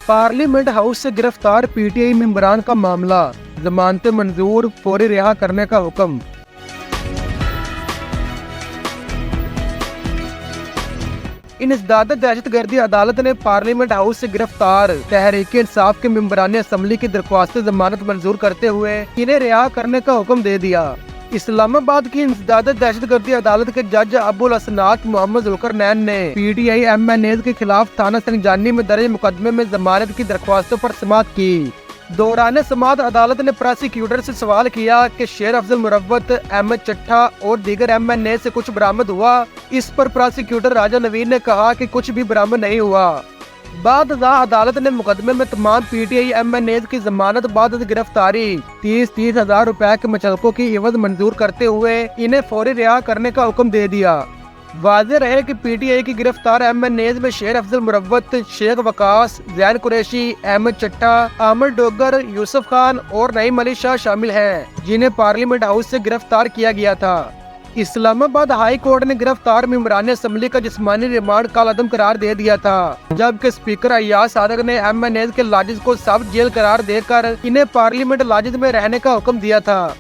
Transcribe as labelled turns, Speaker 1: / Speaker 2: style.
Speaker 1: Parliament house से गिरफ्तार PTI मेंबरान का मामला, जमानतें मंजूर, फौरी रिहा करने का हुक्म। इंसदाद दहशतगर्दी अदालत ने पार्लियामेंट हाउस से गिरफ्तार तहरीक इंसाफ के मेंबरान असम्बली की दरख्वास्त जमानत मंजूर करते हुए इन्हें रिहा करने का हुक्म दे दिया। इस्लामाबाद की इंसदाद दहशतगर्दी अदालत के जज अबुल असनात मोहम्मद जुल्करनैन ने पीटीआई एमएनएज के खिलाफ थाना संजानी में दर्ज मुकदमे में जमानत की दरख्वास्तों पर समाअत की। दौरान समाअत अदालत ने प्रोसिक्यूटर से सवाल किया कि शेर अफजल मुरव्वत, अहमद चट्टा और दीगर एमएनए से कुछ बरामद हुआ। इस पर प्रोसिक्यूटर राजा नवीन ने कहा कि कुछ भी बरामद नहीं हुआ। बाद अदालत ने मुकदमे में तमाम पीटीआई एमएनएज की जमानत बाद गिरफ्तारी 30-30 हजार रुपए के मुचलकों की एवज मंजूर करते हुए इन्हें फौरी रिहा करने का हुक्म दे दिया। वाज़ेह रहे कि पीटीआई की गिरफ्तार एमएनएज में शेर अफजल मुरव्वत, शेख वकास, जैन कुरैशी, अहमद चट्टा, आमिर डोगर, यूसुफ खान और नईम अली शाह शामिल हैं, जिन्हें पार्लियामेंट हाउस से गिरफ्तार किया गया था। इस्लामाबाद हाई कोर्ट ने गिरफ्तार मेंबरान असम्बली का जिस्मानी रिमांड कालअदम करार दे दिया था, जबकि स्पीकर अय्याज सादिक ने एमएनएज के लाजिज को सब जेल करार देकर इन्हें पार्लियामेंट लाजिज में रहने का हुक्म दिया था।